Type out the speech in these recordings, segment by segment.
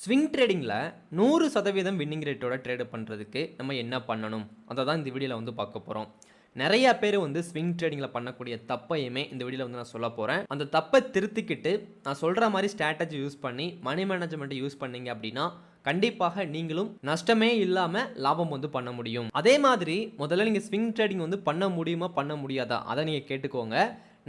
Swing ட்ரேடிங்கில் 100% winning ரேட்டோட trade பண்ணுறதுக்கு நம்ம என்ன பண்ணணும் அதை தான் இந்த வீடியோவில் வந்து பார்க்க போகிறோம். நிறையா பேர் வந்து ஸ்விங் ட்ரேடிங்கில் பண்ணக்கூடிய தப்பையுமே இந்த வீடியோவில் வந்து நான் சொல்ல போகிறேன். அந்த தப்பை திருத்திக்கிட்டு நான் சொல்கிற மாதிரி ஸ்ட்ராட்டஜி யூஸ் பண்ணி மணி மேனேஜ்மெண்ட்டை யூஸ் பண்ணீங்க அப்படின்னா கண்டிப்பாக நீங்களும் நஷ்டமே இல்லாமல் லாபம் வந்து பண்ண முடியும். அதே மாதிரி முதல்ல நீங்கள் ஸ்விங் ட்ரேடிங் வந்து பண்ண முடியுமா பண்ண முடியாதா அதை நீங்கள் கேட்டுக்கோங்க.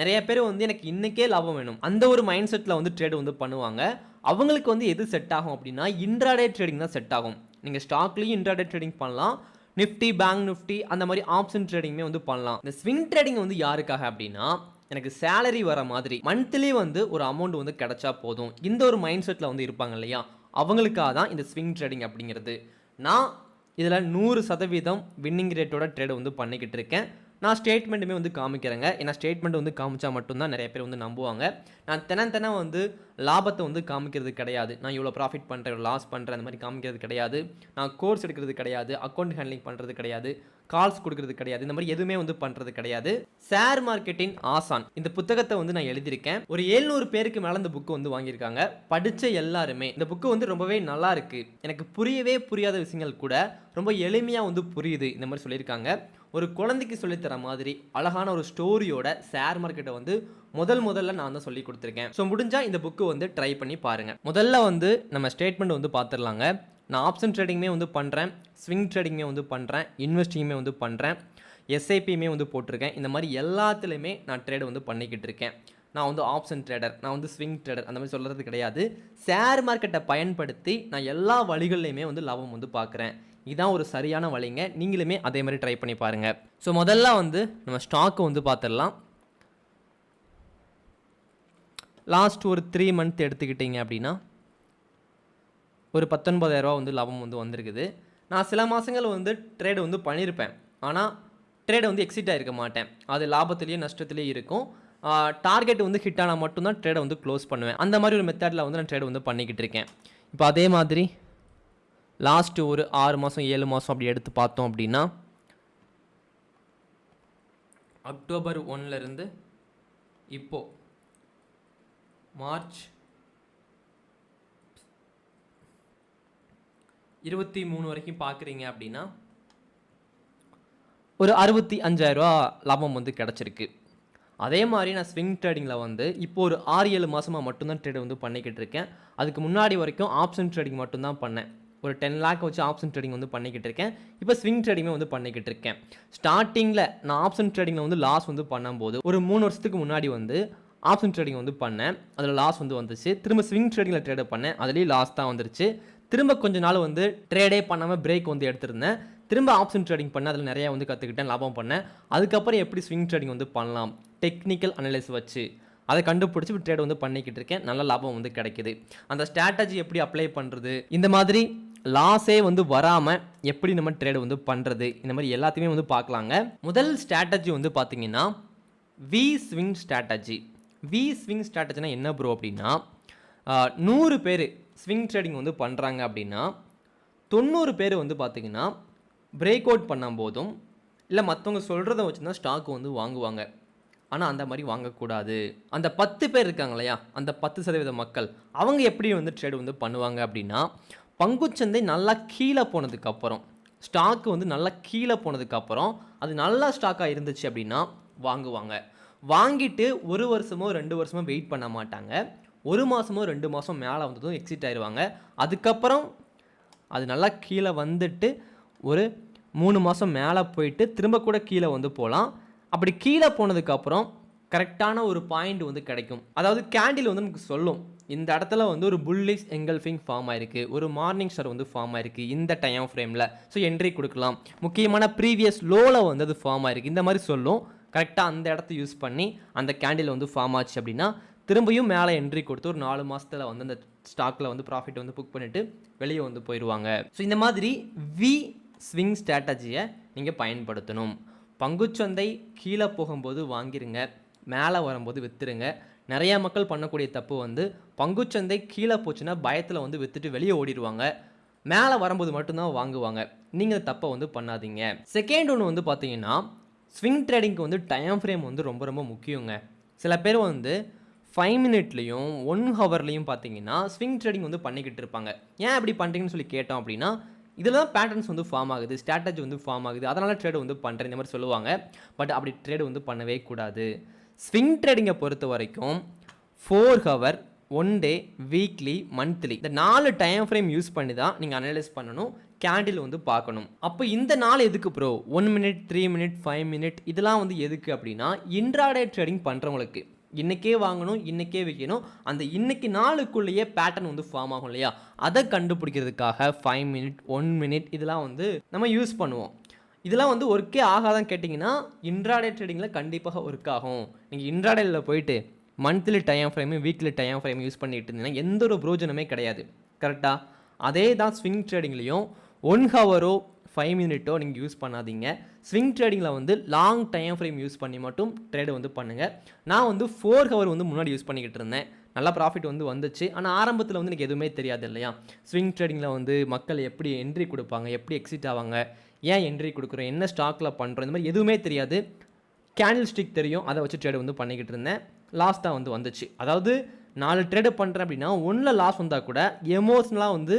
நிறைய பேர் வந்து எனக்கு இன்றைக்கே லாபம் வேணும் அந்த ஒரு மைண்ட் செட்டில் வந்து ட்ரேடு வந்து பண்ணுவாங்க. அவங்களுக்கு வந்து எது செட் ஆகும் அப்படின்னா இன்ட்ராடே ட்ரேடிங் தான் செட் ஆகும். நீங்கள் ஸ்டாக்லேயும் இன்ட்ராடே ட்ரேடிங் பண்ணலாம், நிஃப்டி பேங்க் நிஃப்டி அந்த மாதிரி ஆப்ஷன் ட்ரேடிங்குமே வந்து பண்ணலாம். இந்த ஸ்விங் ட்ரேடிங் வந்து யாருக்காக அப்படின்னா எனக்கு சேலரி வர மாதிரி மந்த்லி வந்து ஒரு அமௌண்ட் வந்து கிடைச்சா போதும் இந்த ஒரு மைண்ட் செட்டில் வந்து இருப்பாங்க இல்லையா, அவங்களுக்காக தான் இந்த ஸ்விங் ட்ரேடிங் அப்படிங்கிறது. நான் இதில் 100% வின்னிங் ரேட்டோட ட்ரேடு வந்து பண்ணிக்கிட்டு இருக்கேன். நான் ஸ்டேட்மெண்ட்டுமே வந்து காமிக்கிறேங்க. ஏன்னா ஸ்டேட்மெண்ட் வந்து காமிச்சா மட்டும்தான் நிறைய பேர் வந்து நம்புவாங்க. நான் தினம் வந்து லாபத்தை வந்து காமிக்கிறது கிடையாது. நான் இவ்வளோ ப்ராஃபிட் பண்ணுறேன், லாஸ் பண்ணுறேன் அந்த மாதிரி காமிக்கிறது கிடையாது. நான் கோர்ஸ் எடுக்கிறது கிடையாது, அக்கௌண்ட் ஹேண்ட்லிங் பண்ணுறது கிடையாது, கால்ஸ் கொடுக்கறது கிடையாது, இந்த மாதிரி எதுவுமே வந்து பண்ணுறது கிடையாது. ஷேர் மார்க்கெட்டின் ஆசான் இந்த புத்தகத்தை வந்து நான் எழுதியிருக்கேன். ஒரு 700 பேருக்கு மேலே இந்த புக்கு வந்து வாங்கியிருக்காங்க. படித்த எல்லாருமே இந்த புக்கு வந்து ரொம்பவே நல்லா இருக்கு, எனக்கு புரியவே புரியாத விஷயங்கள் கூட ரொம்ப எளிமையாக வந்து புரியுது இந்த மாதிரி சொல்லியிருக்காங்க. ஒரு குழந்தைக்கு சொல்லித்தர மாதிரி அழகான ஒரு ஸ்டோரியோட ஷேர் மார்க்கெட்டை வந்து முதல்ல நான் தான் சொல்லி கொடுத்துருக்கேன். ஸோ முடிஞ்சால் இந்த புக்கு வந்து ட்ரை பண்ணி பாருங்கள். முதல்ல வந்து நம்ம ஸ்டேட்மெண்ட் வந்து பார்த்துடலாங்க. நான் ஆப்ஷன் ட்ரேடிங்குமே வந்து பண்ணுறேன், ஸ்விங் ட்ரேடிங்குமே வந்து பண்ணுறேன், இன்வெஸ்டிங்குமே வந்து பண்ணுறேன், எஸ்ஐபியுமே வந்து போட்டிருக்கேன். இந்த மாதிரி எல்லாத்துலேயுமே நான் ட்ரேடு வந்து பண்ணிக்கிட்டு இருக்கேன். நான் வந்து ஆப்ஷன் ட்ரேடர், நான் வந்து ஸ்விங் ட்ரேடர் அந்த மாதிரி சொல்கிறது கிடையாது. ஷேர் மார்க்கெட்டை பயன்படுத்தி நான் எல்லா வழிகள்லையுமே வந்து லாபம் வந்து பார்க்குறேன். இதான் ஒரு சரியான வழிங்க. நீங்களுமே அதே மாதிரி ட்ரை பண்ணி பாருங்கள். ஸோ முதல்ல வந்து நம்ம ஸ்டாக்கு வந்து பார்த்துடலாம். லாஸ்ட் ஒரு 3 மந்த் எடுத்துக்கிட்டிங்க அப்படின்னா ஒரு 19,000 வந்து லாபம் வந்து வந்திருக்குது. நான் சில மாதங்கள் வந்து ட்ரேடு வந்து பண்ணியிருப்பேன், ஆனால் ட்ரேடை வந்து எக்ஸிட் ஆகிருக்க மாட்டேன். அது லாபத்துலேயே நஷ்டத்துலேயே இருக்கும். டார்கெட் வந்து ஹிட் ஆனால் மட்டும்தான் ட்ரேடை வந்து க்ளோஸ் பண்ணுவேன். அந்த மாதிரி ஒரு மெத்தடில் வந்து நான் ட்ரேடு வந்து பண்ணிக்கிட்டு இருக்கேன். இப்போ அதே மாதிரி லாஸ்ட்டு ஒரு 6 மாதம் 7 மாதம் அப்படி எடுத்து பார்த்தோம் அப்படின்னா அக்டோபர் 1லேருந்து இப்போது மார்ச் 23 வரைக்கும் பார்க்குறீங்க அப்படின்னா ஒரு 65,000 லாபம் வந்து கிடச்சிருக்கு. அதே மாதிரி நான் ஸ்விங் ட்ரேடிங்கில் வந்து இப்போ ஒரு 6-7 மாதமாக மட்டும்தான் ட்ரேடு வந்து பண்ணிக்கிட்டு இருக்கேன். அதுக்கு முன்னாடி வரைக்கும் ஆப்ஷன் ட்ரேடிங் மட்டும்தான் பண்ணேன். ஒரு 10 lakh வச்சு ஆப்ஷன் ட்ரேடிங் வந்து பண்ணிக்கிட்டு இருக்கேன். இப்போ ஸ்விங் ட்ரேடிங்கே வந்து பண்ணிக்கிட்டு இருக்கேன். ஸ்டார்டிங்கில் நான் ஆப்ஷன் ட்ரேடிங்கில் வந்து லாஸ் வந்து பண்ணும்போது ஒரு 3 வருஷத்துக்கு முன்னாடி வந்து ஆப்ஷன் ட்ரேடிங் வந்து பண்ணேன், அதில் லாஸ் வந்து வந்துச்சு. திரும்ப ஸ்விங் ட்ரேடிங்கில் ட்ரேடு பண்ணேன், அதுலேயும் லாஸ் தான் வந்துருச்சு. திரும்ப கொஞ்ச நாள் வந்து ட்ரேடே பண்ணாமல் பிரேக் வந்து எடுத்திருந்தேன். திரும்ப ஆப்ஷன் ட்ரேடிங் பண்ணேன், அதில் நிறையா வந்து கற்றுக்கிட்டேன், லாபம் பண்ணேன். அதுக்கப்புறம் எப்படி ஸ்விங் ட்ரேடிங் வந்து பண்ணலாம் டெக்னிக்கல் அனலைஸ் வச்சு அதை கண்டுபிடிச்சி ட்ரேட் வந்து பண்ணிக்கிட்டு இருக்கேன். நல்ல லாபம் வந்து கிடைக்குது. அந்த ஸ்ட்ராட்டஜி எப்படி அப்ளை பண்ணுறது, இந்த மாதிரி லாஸே வந்து வராமல் எப்படி நம்ம ட்ரேடு வந்து பண்ணுறது, இந்த மாதிரி எல்லாத்தையுமே வந்து பார்க்கலாங்க. முதல் ஸ்ட்ராட்டஜி வந்து பார்த்தீங்கன்னா V swing strategy. V swing ஸ்ட்ராட்டஜினா என்ன ப்ரோ அப்படின்னா 100 பேர் ஸ்விங் ட்ரேடிங் வந்து பண்ணுறாங்க அப்படின்னா 90 பேர் வந்து பார்த்திங்கன்னா பிரேக் அவுட் பண்ணும்போதும் இல்லை மற்றவங்க சொல்கிறத வச்சு தான் ஸ்டாக் வந்து வாங்குவாங்க. ஆனால் அந்த மாதிரி வாங்கக்கூடாது. அந்த 10 பேர் இருக்காங்க இல்லையா, அந்த 10% மக்கள் அவங்க எப்படி வந்து ட்ரேடு வந்து பண்ணுவாங்க அப்படின்னா பங்குச்சந்தை நல்லா கீழே போனதுக்கப்புறம், ஸ்டாக்கு வந்து நல்லா கீழே போனதுக்கப்புறம் அது நல்ல ஸ்டாக்காக இருந்துச்சு அப்படின்னா வாங்குவாங்க. வாங்கிட்டு 1 வருஷமோ 2 வருஷமோ வெயிட் பண்ண மாட்டாங்க. 1 மாதமோ 2 மாதம் மேலே வந்ததும் எக்ஸிட் ஆயிடுவாங்க. அதுக்கப்புறம் அது நல்லா கீழே வந்துட்டு ஒரு 3 மாதம் மேலே போயிட்டு திரும்ப கூட கீழே வந்து போகலாம். அப்படி கீழே போனதுக்கப்புறம் கரெக்டான ஒரு பாயிண்ட் வந்து கிடைக்கும். அதாவது கேண்டில் வந்து நமக்கு சொல்லும் இந்த இடத்துல வந்து ஒரு புல்லிஷ் எங்கல்ஃபிங் ஃபார்ம் ஆயிருக்கு, ஒரு மார்னிங் ஸ்டார் வந்து ஃபார்ம் ஆயிருக்கு இந்த டைம் ஃப்ரேமில், ஸோ என்ட்ரி கொடுக்கலாம். முக்கியமான ப்ரீவியஸ் லோவில் வந்து அது ஃபார்ம் ஆயிருக்கு இந்த மாதிரி சொல்லும். கரெக்டாக அந்த இடத்த யூஸ் பண்ணி அந்த கேண்டில் வந்து ஃபார்ம் ஆச்சு அப்படின்னா திரும்பியும் மேலே என்ட்ரி கொடுத்து ஒரு 4 மாதத்தில் வந்து அந்த ஸ்டாக்கில் வந்து ப்ராஃபிட் வந்து புக் பண்ணிவிட்டு வெளியே வந்து போயிடுவாங்க. ஸோ இந்த மாதிரி வி ஸ்விங் ஸ்ட்ராட்டஜியை நீங்கள் பயன்படுத்தணும். பங்குச்சந்தை கீழே போகும்போது வாங்கிருங்க, மேலே வரும்போது விற்றுருங்க. நிறையா மக்கள் பண்ணக்கூடிய தப்பு வந்து பங்குச்சந்தை கீழே போச்சுன்னா பயத்தில் வந்து விற்றுட்டு வெளியே ஓடிடுவாங்க, மேலே வரும்போது மட்டும்தான் வாங்குவாங்க. நீங்கள் தப்பை வந்து பண்ணாதீங்க. செகண்ட் ஒன்று வந்து பார்த்தீங்கன்னா ஸ்விங் ட்ரேடிங்க்கு வந்து டைம் ஃப்ரேம் வந்து ரொம்ப ரொம்ப முக்கியங்க. சில பேர் வந்து 5 மினிட்லேயும் 1 ஹவர்லேயும் பார்த்தீங்கன்னா ஸ்விங் ட்ரேடிங் வந்து பண்ணிக்கிட்டு இருப்பாங்க. ஏன் இப்படி பண்ணுறீங்கன்னு சொல்லி கேட்டோம் அப்படின்னா, இதில் தான் பேட்டர்ன்ஸ் வந்து ஃபார்ம் ஆகுது, ஸ்ட்ராட்டஜி வந்து ஃபார்ம் ஆகுது, அதனால் ட்ரேடு வந்து பண்ணுறேன் இந்த மாதிரி சொல்லுவாங்க. பட் அப்படி ட்ரேடு வந்து பண்ணவே கூடாது. ஸ்விங் ட்ரேடிங்கை பொறுத்த வரைக்கும் 4 ஹவர், 1 டே, வீக்லி, மந்த்லி இந்த 4 டைம் ஃப்ரேம் யூஸ் பண்ணி தான் நீங்கள் அனலைஸ் பண்ணணும், கேண்டில் வந்து பார்க்கணும். அப்போ இந்த நாள் எதுக்கு ப்ரோ? 1 மினிட், 3 மினிட், 5 மினிட் இதெல்லாம் வந்து எதுக்கு அப்படின்னா, இன்ட்ராடே ட்ரேடிங் பண்ணுறவங்களுக்கு இன்றைக்கே வாங்கணும், இன்றைக்கே விற்கணும், அந்த இன்னைக்கு நாளுக்குள்ளேயே பேட்டர்ன் வந்து ஃபார்ம் ஆகும் இல்லையா, அதை கண்டுபிடிக்கிறதுக்காக 5 மினிட், 1 மினிட் இதெல்லாம் வந்து நம்ம யூஸ் பண்ணுவோம். இதெல்லாம் வந்து ஒர்க்கே ஆகாதான் கேட்டிங்கன்னா, இன்ட்ராடே ட்ரேடிங்கில் கண்டிப்பாக ஒர்க் ஆகும். நீங்கள் இன்ட்ராடேயில் போயிட்டு monthly time frame, weekly time frame use பண்ணிட்டு இருந்தீங்கன்னா எந்த ஒரு பிரோஜனமே கிடையாது. கரெக்டாக அதே தான் ஸ்விங் ட்ரேடிங்லேயும் 1 ஹவரோ 5 மினிட்டோ நீங்கள் யூஸ் பண்ணாதீங்க. ஸ்விங் ட்ரேடிங்கில் வந்து லாங் டைம் ஃப்ரேம் யூஸ் பண்ணி மட்டும் ட்ரேடு வந்து பண்ணுங்கள். நான் வந்து 4 ஹவர் வந்து முன்னாடி யூஸ் பண்ணிக்கிட்டு இருந்தேன், நல்லா ப்ராஃபிட் வந்து வந்துச்சு. ஆனால் ஆரம்பத்தில் வந்து எனக்கு எதுவுமே தெரியாது இல்லையா, ஸ்விங் ட்ரேடிங்கில் வந்து மக்கள் எப்படி என்ட்ரி கொடுப்பாங்க, எப்படி எக்ஸிட் ஆவாங்க, ஏன் என்ட்ரி கொடுக்குறோம், என்ன ஸ்டாக்கில் பண்ணுறோம், இந்த மாதிரி எதுவுமே தெரியாது. கேண்டில் ஸ்டிக் தெரியும், அதை வச்சு ட்ரேடு வந்து பண்ணிக்கிட்டு இருந்தேன். லாஸ் தான் வந்து வந்துச்சு. அதாவது 4 ட்ரேடு பண்ணுறேன் அப்படின்னா 1ல் லாஸ் வந்தால் கூட எமோஷனலாக வந்து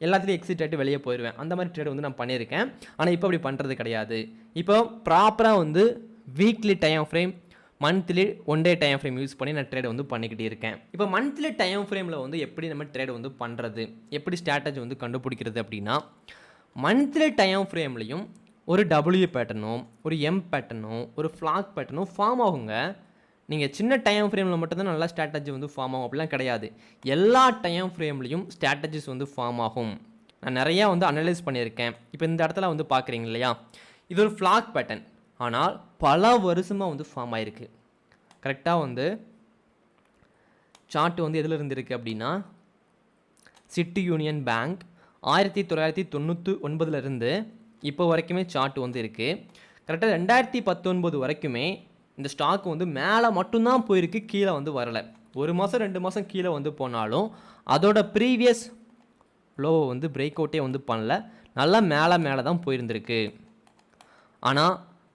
எல்லாத்துலேயும் எக்ஸிட் ஆகிட்டு வெளியே போயிடுவேன். அந்த மாதிரி ட்ரேடு வந்து நான் பண்ணியிருக்கேன். ஆனால் இப்போ அப்படி பண்ணுறது கிடையாது. இப்போ ப்ராப்பராக வந்து weekly time frame, monthly 1 day time frame use பண்ணி நான் ட்ரேடு வந்து பண்ணிக்கிட்டே இருக்கேன். இப்போ மந்த்லி டைம் ஃப்ரேமில் வந்து எப்படி நம்ம ட்ரேடு வந்து பண்ணுறது, எப்படி ஸ்ட்ராட்டஜி வந்து கண்டுபிடிக்கிறது அப்படின்னா, மந்த்லி டைம் ஃப்ரேம்லையும் ஒரு டபிள்யூ பேட்டர்னோ, ஒரு எம் பேட்டர்னோ, ஒரு ஃப்ளாக் பேட்டர்னோ ஃபார்ம் ஆகுங்க. நீங்கள் சின்ன டைம் ஃப்ரேமில் மட்டும்தான் நல்லா ஸ்ட்ராட்டஜி வந்து ஃபார்ம் ஆகும் அப்படிலாம் கிடையாது. எல்லா டைம் ஃப்ரேம்லேயும் ஸ்ட்ராட்டஜிஸ் வந்து ஃபார்ம் ஆகும். நான் நிறையா வந்து அனலைஸ் பண்ணியிருக்கேன். இப்போ இந்த இடத்துல வந்து பார்க்குறீங்க இல்லையா, இது ஒரு ஃப்ளாக் பேட்டர்ன், ஆனால் பல வருஷமாக வந்து ஃபார்ம் ஆகிருக்கு. கரெக்டாக வந்து சார்ட் வந்து எதில் இருந்திருக்கு அப்படின்னா, சிட்டி யூனியன் பேங்க் 1999 இப்போ வரைக்குமே சார்ட் வந்து இருக்குது. கரெக்டாக 2019 வரைக்குமே இந்த ஸ்டாக் வந்து மேலே மட்டும்தான் போயிருக்கு, கீழே வந்து வரலை. 1 மாதம் 2 மாதம் கீழே வந்து போனாலும் அதோட ப்ரீவியஸ் லோவை வந்து பிரேக் அவுட்டே வந்து பண்ணல, நல்லா மேலே தான் போயிருந்திருக்கு. ஆனால்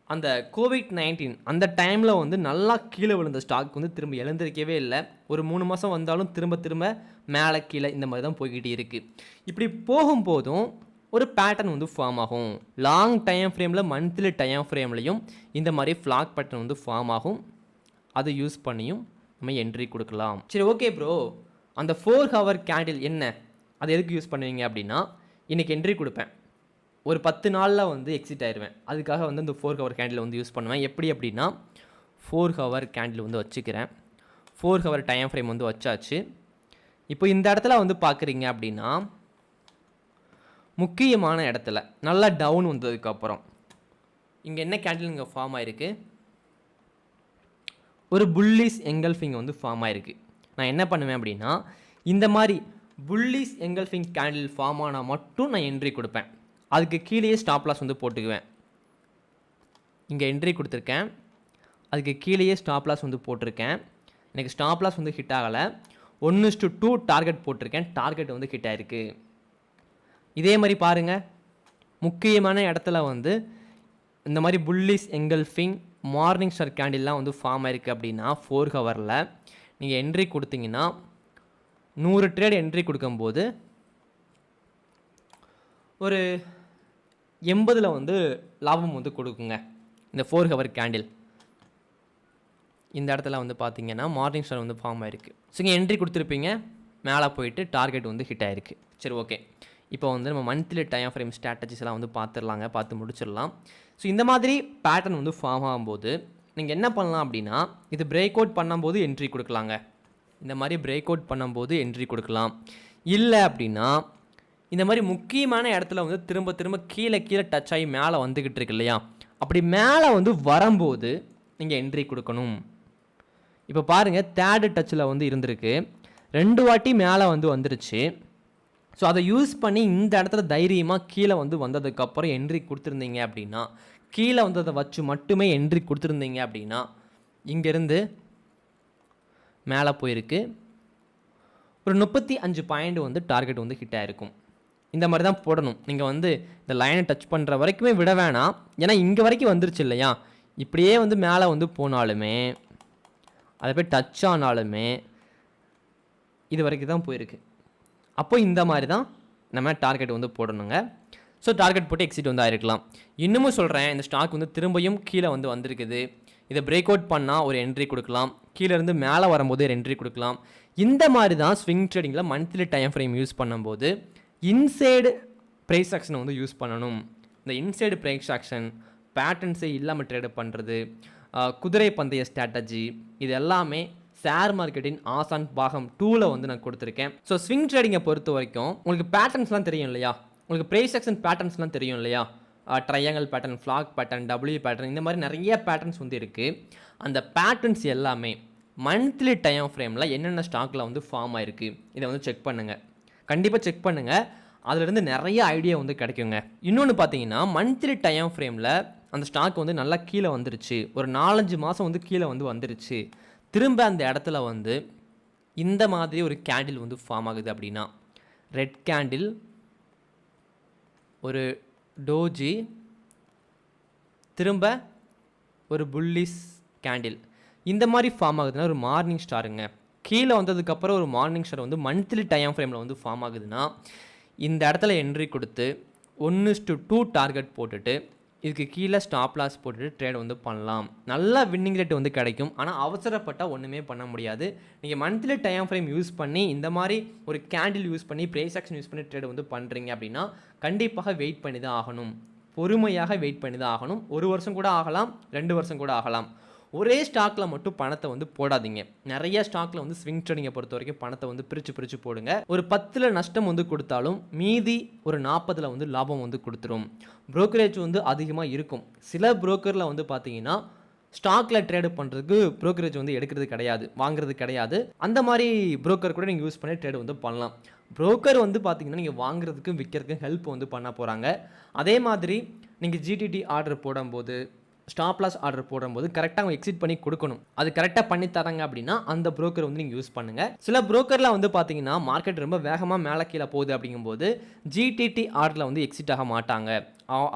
அந்த கோவிட்-19 அந்த டைமில் வந்து நல்லா கீழே விழுந்த ஸ்டாக் வந்து திரும்ப எழுந்திருக்கவே இல்லை. ஒரு 3 மாதம் வந்தாலும் திரும்ப மேலே கீழே இந்த மாதிரி தான் போய்கிட்டே இருக்குது. இப்படி போகும்போதும் ஒரு பேட்டர்ன் வந்து ஃபார்ம் ஆகும். லாங் டைம் ஃப்ரேமில், மந்த்லி டைம் ஃப்ரேம்லையும் இந்த மாதிரி ஃப்ளாக் பேட்டர்ன் வந்து ஃபார்ம் ஆகும். அதை யூஸ் பண்ணியும் நம்ம என்ட்ரி கொடுக்கலாம். சரி, ஓகே ப்ரோ, அந்த 4 ஹவர் கேண்டில் என்ன, அது எதுக்கு யூஸ் பண்ணுவீங்க அப்படின்னா, இன்றைக்கி என்ட்ரி கொடுப்பேன், ஒரு 10 நாளில் வந்து எக்ஸிட் ஆயிடுவேன். அதுக்காக வந்து இந்த 4 ஹவர் கேண்டில் வந்து யூஸ் பண்ணுவேன். எப்படி அப்படின்னா, 4 ஹவர் கேண்டில் வந்து வச்சுக்கிறேன். 4 ஹவர் டைம் ஃப்ரேம் வந்து வச்சாச்சு. இப்போ இந்த இடத்துல வந்து பார்க்குறீங்க அப்படின்னா, முக்கியமான இடத்துல நல்லா டவுன் வந்ததுக்கப்புறம் இங்கே என்ன கேண்டில் இங்கே ஃபார்ம் ஆகிருக்கு, ஒரு புல்லிஷ் எங்கல்ஃபிங் வந்து ஃபார்ம் ஆகிருக்கு. நான் என்ன பண்ணுவேன் அப்படின்னா, இந்த மாதிரி புல்லிஷ் எங்கல்ஃபிங் கேண்டில் ஃபார்ம் ஆனால் மட்டும் நான் என்ட்ரி கொடுப்பேன். அதுக்கு கீழேயே ஸ்டாப் லாஸ் வந்து போட்டுக்குவேன். இங்கே என்ட்ரி கொடுத்துருக்கேன், அதுக்கு கீழேயே ஸ்டாப் லாஸ் வந்து போட்டிருக்கேன். எனக்கு ஸ்டாப் லாஸ் வந்து ஹிட் ஆகலை. 1:2 டார்கெட் போட்டிருக்கேன், டார்கெட் வந்து ஹிட் ஆகிருக்கு. இதே மாதிரி பாருங்கள், முக்கியமான இடத்துல வந்து இந்த மாதிரி புல்லிஷ் எங்கல்ஃபிங் மார்னிங் ஸ்டார் கேண்டில்லாம் வந்து ஃபார்ம் ஆயிருக்கு அப்படின்னா 4 ஹவரில் நீங்கள் என்ட்ரி கொடுத்தீங்கன்னா 100 ட்ரேட் என்ட்ரி கொடுக்கும்போது ஒரு 80 வந்து லாபம் வந்து கொடுக்குங்க இந்த 4 ஹவர் கேண்டில். இந்த இடத்துல வந்து பார்த்தீங்கன்னா மார்னிங் ஸ்டார் வந்து ஃபார்ம் ஆயிருக்கு. ஸோ இங்கே என்ட்ரி கொடுத்துருப்பீங்க, மேலே போயிட்டு டார்கெட் வந்து ஹிட் ஆயிருக்கு. சரி, ஓகே, இப்போ வந்து நம்ம மந்த்லி டைம் ஃப்ரேம் ஸ்ட்ராட்டஜிஸ் எல்லாம் வந்து பார்த்து முடிச்சிடலாம். ஸோ இந்த மாதிரி பேட்டர்ன் வந்து ஃபார்ம் ஆகும்போது நீங்கள் என்ன பண்ணலாம் அப்படின்னா, இது பிரேக் அவுட் பண்ணும்போது என்ட்ரி கொடுக்கலாங்க. இந்த மாதிரி பிரேக் அவுட் பண்ணும்போது என்ட்ரி கொடுக்கலாம். இல்லை அப்படின்னா இந்த மாதிரி முக்கியமான இடத்துல வந்து திரும்ப கீழே டச் ஆகி மேலே வந்துக்கிட்டு இருக்கு இல்லையா, அப்படி மேலே வந்து வரும்போது நீங்கள் என்ட்ரி கொடுக்கணும். இப்போ பாருங்கள், தேர்டு டச்சில் வந்து இருந்திருக்கு, 2 வாட்டி மேலே வந்து வந்துருச்சு. ஸோ அதை யூஸ் பண்ணி இந்த இடத்துல தைரியமாக கீழே வந்து வந்ததுக்கப்புறம் என்ட்ரி கொடுத்துருந்தீங்க அப்படின்னா, கீழே வந்ததை வச்சு மட்டுமே என்ட்ரி கொடுத்துருந்தீங்க அப்படின்னா, இங்கேருந்து மேலே போயிருக்கு, ஒரு 35 பாயிண்ட் வந்து டார்கெட் வந்து ஹிட் ஆகிருக்கும். இந்த மாதிரி தான் போடணும். நீங்கள் வந்து இந்த லைனை டச் பண்ணுற வரைக்குமே விட வேணாம், ஏன்னா இங்கே வரைக்கும் வந்துருச்சு இல்லையா, இப்படியே வந்து மேலே வந்து போனாலுமே அதை போய் டச் ஆனாலுமே இது வரைக்கும் தான் போயிருக்கு. அப்போ இந்த மாதிரி தான் நம்ம டார்கெட் வந்து போடணுங்க. ஸோ டார்கெட் போட்டு எக்ஸிட் வந்து ஆயிருக்கலாம். இன்னமும் சொல்கிறேன், இந்த ஸ்டாக் வந்து திரும்பியும் கீழே வந்து வந்திருக்குது. இதை பிரேக் அவுட் பண்ணால் ஒரு என்ட்ரி கொடுக்கலாம், கீழே இருந்து மேலே வரும்போது ஒரு என்ட்ரி கொடுக்கலாம். இந்த மாதிரி தான் ஸ்விங் ட்ரேடிங்கில் மந்த்லி டைம் ஃப்ரேம் யூஸ் பண்ணும்போது இன்சைடு ப்ரைஸ் ஆக்ஷனை வந்து யூஸ் பண்ணணும். இந்த இன்சைடு ப்ரைஸ் ஆக்ஷன், பேட்டர்ன்ஸே இல்லாமல் ட்ரேட் பண்ணுறது, குதிரை பந்தய ஸ்ட்ராட்டஜி, இது எல்லாமே ஷேர் மார்க்கெட்டின் ஆசான் பாகம் 2ல் வந்து நான் கொடுத்துருக்கேன். ஸோ ஸ்விங் ட்ரேடிங்கை பொறுத்த வரைக்கும் உங்களுக்கு பேட்டர்ன்ஸ்லாம் தெரியும் இல்லையா, உங்களுக்கு ப்ரைஸ் ஆக்ஷன் பேட்டர்ன்ஸ்லாம் தெரியும் இல்லையா, triangle pattern, flag pattern, W pattern, இந்த மாதிரி நிறைய பேட்டர்ன்ஸ் வந்து இருக்குது. அந்த பேட்டர்ன்ஸ் எல்லாமே மந்த்லி டைம் ஃப்ரேமில் என்னென்ன ஸ்டாக்கில் வந்து ஃபார்ம் ஆயிருக்கு இதை வந்து செக் பண்ணுங்கள். கண்டிப்பாக செக் பண்ணுங்கள், அதிலிருந்து நிறைய ஐடியா வந்து கிடைக்குங்க. இன்னொன்று பார்த்தீங்கன்னா மந்த்லி டைம் ஃப்ரேமில் அந்த ஸ்டாக் வந்து நல்லா கீழே வந்துருச்சு, ஒரு 4-5 மாதம் வந்து கீழே வந்து வந்துருச்சு, திரும்ப அந்த இடத்துல வந்து இந்த மாதிரி ஒரு கேண்டில் வந்து ஃபார்ம் ஆகுது அப்படின்னா, ரெட் கேண்டில், ஒரு டோஜி, திரும்ப ஒரு புல்லிஷ் கேண்டில், இந்த மாதிரி ஃபார்ம் ஆகுதுன்னா ஒரு மார்னிங் ஸ்டாருங்க. கீழே வந்ததுக்கப்புறம் ஒரு மார்னிங் ஸ்டார் வந்து மந்த்லி டைம் ஃப்ரேமில் வந்து ஃபார்ம் ஆகுதுன்னா இந்த இடத்துல என்ட்ரி கொடுத்து 1:2 டார்கெட் போட்டுட்டு இதுக்கு கீழே ஸ்டாப் லாஸ் போட்டுட்டு ட்ரேட் வந்து பண்ணலாம். நல்லா வின்னிங் ரேட் வந்து கிடைக்கும். ஆனால் அவசரப்பட்டால் ஒன்றுமே பண்ண முடியாது. நீங்கள் மந்த்லி டைம் ஃப்ரேம் யூஸ் பண்ணி இந்த மாதிரி ஒரு கேண்டில் யூஸ் பண்ணி ப்ரைஸ் ஆக்ஷன் யூஸ் பண்ணி ட்ரேட் வந்து பண்ணுறீங்க அப்படின்னா கண்டிப்பாக வெயிட் பண்ணி தான் ஆகணும், பொறுமையாக வெயிட் பண்ணி தான் ஆகணும். 1 வருஷம் கூட ஆகலாம், 2 வருஷம் கூட ஆகலாம். ஒரே ஸ்டாக்கில் மட்டும் பணத்தை வந்து போடாதீங்க. நிறைய ஸ்டாக்கில் வந்து ஸ்விங் ட்ரேடிங்கை பொறுத்த வரைக்கும் பணத்தை வந்து பிரித்து போடுங்க. ஒரு 10ல் நஷ்டம் வந்து கொடுத்தாலும் மீதி ஒரு 40ல் வந்து லாபம் வந்து கொடுத்துரும். ப்ரோக்கரேஜ் வந்து அதிகமாக இருக்கும். சில புரோக்கரில் வந்து பார்த்தீங்கன்னா ஸ்டாக்கில் ட்ரேடு பண்ணுறதுக்கு ப்ரோக்கரேஜ் வந்து எடுக்கிறது கிடையாது, வாங்குறது கிடையாது. அந்த மாதிரி ப்ரோக்கர் கூட நீங்கள் யூஸ் பண்ணி ட்ரேடு வந்து பண்ணலாம். ப்ரோக்கர் வந்து பார்த்தீங்கன்னா நீங்கள் வாங்குறதுக்கும் விற்கிறதுக்கும் ஹெல்ப் வந்து பண்ண போகிறாங்க. அதே மாதிரி நீங்கள் ஜிடிடி ஆர்டர் போடும்போது, ஸ்டாப் லாஸ் ஆர்டர் போடும்போது கரெக்டாக அவங்க எக்ஸிட் பண்ணி கொடுக்கணும். அது கரெக்டாக பண்ணி தராங்க அப்படின்னா அந்த ப்ரோக்கர் வந்து நீங்கள் யூஸ் பண்ணுங்கள். சில ப்ரோக்கரில் வந்து பார்த்தீங்கன்னா மார்க்கெட் ரொம்ப வேகமாக மேலே கீழே போகுது அப்படிங்கும்போது ஜிடிடி ஆர்டரில் வந்து எக்ஸிட் ஆக மாட்டாங்க,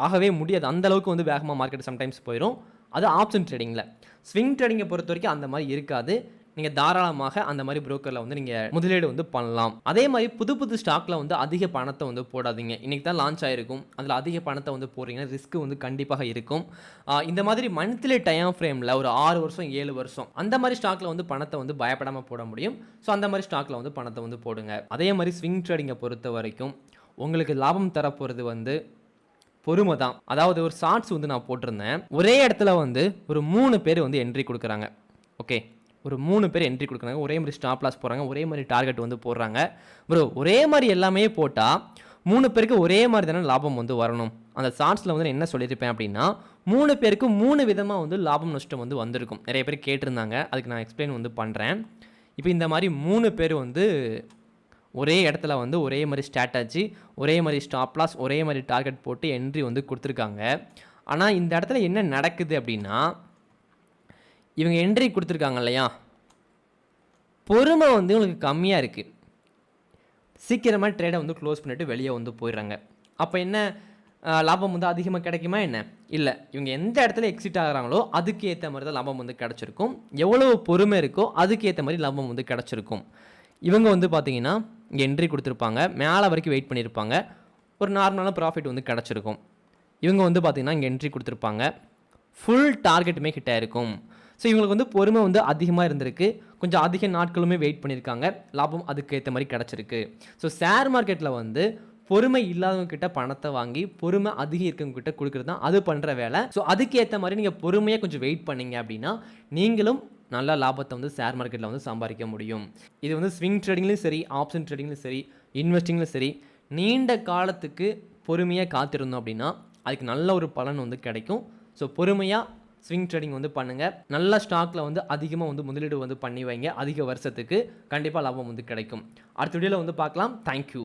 ஆகவே முடியாது. அந்தளவுக்கு வந்து வேகமாக மார்க்கெட் சம்டைம்ஸ் போயிடும். அது ஆப்ஷன் ட்ரேடிங்கில். ஸ்விங் ட்ரேடிங்கை பொறுத்த வரைக்கும் அந்த மாதிரி இருக்காது. நீங்கள் தாராளமாக அந்த மாதிரி ப்ரோக்கரில் வந்து நீங்கள் முதலீடு வந்து பண்ணலாம். அதே மாதிரி புது ஸ்டாக்கில் வந்து அதிக பணத்தை வந்து போடாதீங்க. இன்றைக்கி தான் லான்ச் ஆகிருக்கும், அதில் அதிக பணத்தை வந்து போடுறீங்கன்னா ரிஸ்க் வந்து கண்டிப்பாக இருக்கும். இந்த மாதிரி மந்த்லி டைம் ஃப்ரேமில் ஒரு 6 வருஷம் 7 வருஷம் அந்த மாதிரி ஸ்டாக்கில் வந்து பணத்தை வந்து பயப்படாமல் போட முடியும். ஸோ அந்த மாதிரி ஸ்டாக்கில் வந்து பணத்தை வந்து போடுங்க. அதே மாதிரி ஸ்விங் ட்ரேடிங்கை பொறுத்த வரைக்கும் உங்களுக்கு லாபம் தரப்போகிறது வந்து பொறுமை தான். அதாவது ஒரு ஷார்ட்ஸ் வந்து நான் போட்டிருந்தேன், ஒரே இடத்துல வந்து ஒரு 3 பேர் வந்து என்ட்ரி கொடுக்குறாங்க. ஓகே, ஒரு 3 பேர் என்ட்ரி கொடுக்குறாங்க, ஒரே மாதிரி ஸ்டாப் லாஸ் போடுறாங்க, ஒரே மாதிரி டார்கெட் வந்து போடுறாங்க. ப்ரோ ஒரே மாதிரி எல்லாமே போட்டால் 3 பேருக்கு ஒரே மாதிரி தானே லாபம் வந்து வரணும். அந்த ஷார்ட்ஸில் வந்து நான் என்ன சொல்லியிருப்பேன் அப்படின்னா 3 பேருக்கு 3 விதமாக வந்து லாபம் நஷ்டம் வந்து வந்திருக்கும். நிறைய பேர் கேட்டிருந்தாங்க, அதுக்கு நான் எக்ஸ்பிளைன் வந்து பண்ணுறேன். இப்போ இந்த மாதிரி 3 பேர் வந்து ஒரே இடத்துல வந்து ஒரே மாதிரி ஸ்ட்ராட்டஜி, ஒரே மாதிரி ஸ்டாப் லாஸ், ஒரே மாதிரி டார்கெட் போட்டு என்ட்ரி வந்து கொடுத்துருக்காங்க. ஆனால் இந்த இடத்துல என்ன நடக்குது அப்படின்னா இவங்க என்ட்ரி கொடுத்துருக்காங்க இல்லையா, பொறுமை வந்து உங்களுக்கு கம்மியாக இருக்குது. சீக்கிரமாக ட்ரேடை வந்து க்ளோஸ் பண்ணிவிட்டு வெளியே வந்து போயிடுறாங்க. அப்போ என்ன லாபம் வந்து அதிகமாக கிடைக்குமா என்ன? இல்லை, இவங்க எந்த இடத்துல எக்ஸிட் ஆகிறாங்களோ அதுக்கு ஏற்ற மாதிரி தான் லாபம் வந்து கிடச்சிருக்கும். எவ்வளோ பொறுமை இருக்கோ அதுக்கு ஏற்ற மாதிரி லாபம் வந்து கிடச்சிருக்கும். இவங்க வந்து பார்த்தீங்கன்னா இங்கே என்ட்ரி கொடுத்துருப்பாங்க, மேலே வரைக்கும் வெயிட் பண்ணியிருப்பாங்க, ஒரு நார்மலான ப்ராஃபிட் வந்து கிடச்சிருக்கும். இவங்க வந்து பார்த்தீங்கன்னா இங்கே என்ட்ரி கொடுத்துருப்பாங்க, ஃபுல் டார்கெட்டுமே ஹிட் ஆகிருக்கும். ஸோ இவங்களுக்கு வந்து பொறுமை வந்து அதிகமாக இருந்திருக்கு, கொஞ்சம் அதிக நாட்களுமே வெயிட் பண்ணியிருக்காங்க, லாபம் அதுக்கு ஏற்ற மாதிரி கிடச்சிருக்கு. ஸோ ஷேர் மார்க்கெட்டில் வந்து பொறுமை இல்லாதவங்க கிட்ட பணத்தை வாங்கி பொறுமை அதிகம் இருக்கவங்க கிட்ட கொடுக்குறது தான் அது பண்ணுற வேலை. ஸோ அதுக்கு ஏற்ற மாதிரி நீங்கள் பொறுமையாக கொஞ்சம் வெயிட் பண்ணீங்க அப்படின்னா நீங்களும் நல்ல லாபத்தை வந்து ஷேர் மார்க்கெட்டில் வந்து சம்பாதிக்க முடியும். இது வந்து ஸ்விங் ட்ரேடிங்லையும் சரி, ஆப்ஷன் ட்ரேடிங்லையும் சரி, இன்வெஸ்டிங்லையும் சரி, நீண்ட காலத்துக்கு பொறுமையாக காத்திருந்தோம் அப்படின்னா அதுக்கு நல்ல ஒரு பலன் வந்து கிடைக்கும். ஸோ பொறுமையாக ஸ்விங் ட்ரேடிங் வந்து பண்ணுங்கள். நல்ல ஸ்டாக்கில் வந்து அதிகமாக வந்து முதலீடு வந்து பண்ணி வைங்க. அதிக வருஷத்துக்கு கண்டிப்பாக லாபம் வந்து கிடைக்கும். அடுத்த வீடியோவில் வந்து பார்க்கலாம். தேங்க்யூ.